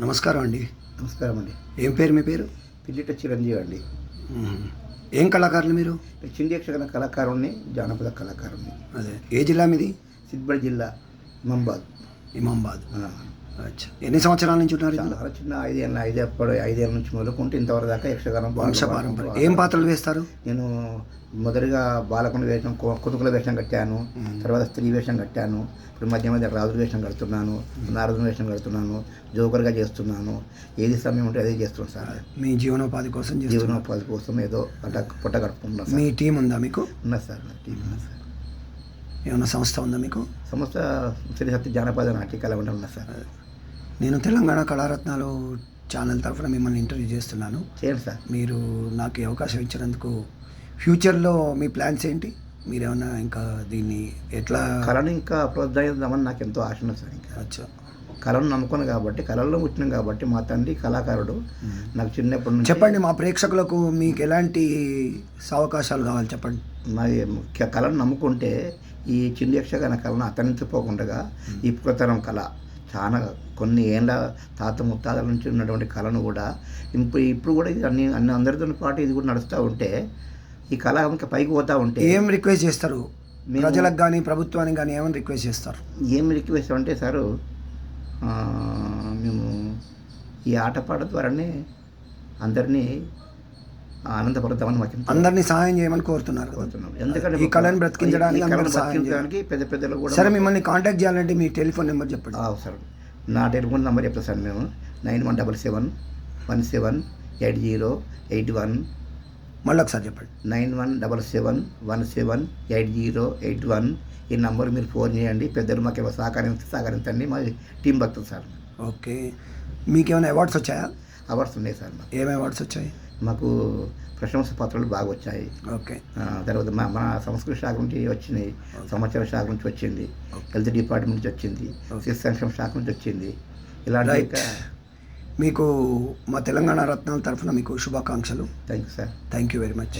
నమస్కారం అండి. నమస్కారం అండి. ఏం పేరు మీ పేరు? పిల్లిట చిరంజీవి అండి. మ్మ్. ఏం కళాకారులు మీరు? చింది యక్షగాన కళాకారుణ్ణి, జానపద కళాకారుణ్ణి. అదే ఏ జిల్లా మీది? సిద్దిపేట జిల్లా ఇమాంబాద్. ఇమాంబాద్. అచ్చా, ఎన్ని సంవత్సరాల నుంచి ఉన్నారు? చాలా చిన్న 5 ఏళ్ళ నుంచి మొదలుకుంటే ఇంతవరకు దాకా యక్షగానం వంశపారంపర్యం. ఏం పాత్రలు వేస్తారు? నేను మొదటిగా బాలకుని వేషం, కుతుకుల వేషం కట్టాను. తర్వాత స్త్రీ వేషం కట్టాను. ఇప్పుడు మధ్య రాజుల వేషం కడుతున్నాను, నారదుని వేషం కడుతున్నాను, జోకర్గా చేస్తున్నాను. ఏది సమయం ఉంటే అదే చేస్తున్నాను సార్. మీ జీవనోపాధి కోసం జీవనోపాధి కోసం ఏదో పొట్ట గడుపుకుంటున్నాను. మీ టీం ఉందా మీకు? ఉన్నది సార్, టీం ఉన్నది సార్. ఏమన్నా సంస్థ ఉందా మీకు? సంస్థ శ్రీ సత్య జానపద నాట్య కళామండలి ఉన్నది సార్. నేను తెలంగాణ కళారత్నాలు ఛానల్ తరఫున మిమ్మల్ని ఇంటర్వ్యూ చేస్తున్నాను. చేయండి సార్. మీరు నాకు ఈ అవకాశం ఇచ్చినందుకు ఫ్యూచర్లో మీ ప్లాన్స్ ఏంటి? మీరేమన్నా ఇంకా దీన్ని ఎట్లా కళను ఇంకా ప్రోత్సహిద్దామని నాకు ఎంతో ఆశ ఉంది సార్. ఇంకా అచ్చా, కళను నమ్ముకుని కాబట్టి, కళల్లో పుట్టినాం కాబట్టి, మా తండ్రి కళాకారుడు. నాకు చిన్నప్పటి నుంచి చెప్పండి, మా ప్రేక్షకులకు మీకు ఎలాంటి అవకాశాలు కావాలి చెప్పండి. మరి కళను నమ్ముకుంటే ఈ చింది యక్షగాన కళను అతరించిపోకుండా ఈ పురాతనం కళ చాలా కొన్ని ఏళ్ళ తాత ముత్తాతల నుంచి ఉన్నటువంటి కళను కూడా ఇప్పుడు కూడా ఇది అన్ని అందరితో పాటు ఇది కూడా నడుస్తూ ఉంటే ఈ కళ ఇంకా పైకి పోతూ ఉంటే ఏం రిక్వెస్ట్ చేస్తారు ప్రజలకు కానీ ప్రభుత్వానికి కానీ? ఏమని రిక్వెస్ట్ చేస్తారు? ఏం రిక్వెస్ట్ అంటే సారు, మేము ఈ ఆటపాట ద్వారానే అందరినీ ఆనందపడతామని మాకు అందరినీ సహాయం చేయమని కోరుతున్నాను. ఎందుకంటే ఈ కళను బ్రతికించడానికి పెద్ద పెద్దలు కూడా. సరే, మిమ్మల్ని కాంటాక్ట్ చేయాలంటే మీ టెలిఫోన్ నెంబర్ చెప్పండి. సార్, నా టెలిఫోన్ నెంబర్ చెప్తాను సార్. మేము 9177178081. మళ్ళీ ఒకసారి చెప్పండి. 9177178081. ఈ నంబర్ మీరు ఫోన్ చేయండి. పెద్దలు మాకు ఏమైనా సహకరించండి. మా టీం భక్తులు సార్. ఓకే, మీకు ఏమైనా అవార్డ్స్ వచ్చాయా? అవార్డ్స్ ఉన్నాయి సార్. మాకు ఏమి అవార్డ్స్ వచ్చాయి? మాకు ప్రశంస పత్రాలు బాగా వచ్చాయి. ఓకే. తర్వాత మన సంస్కృతి శాఖ నుంచి వచ్చినాయి, సమాచార శాఖ నుంచి వచ్చింది, హెల్త్ డిపార్ట్మెంట్ నుంచి వచ్చింది, శిశు సంక్షేమ శాఖ నుంచి వచ్చింది. ఇలాంటి మీకు మా తెలంగాణ రత్నాల తరఫున మీకు శుభాకాంక్షలు. Thank you sir. Thank you very much.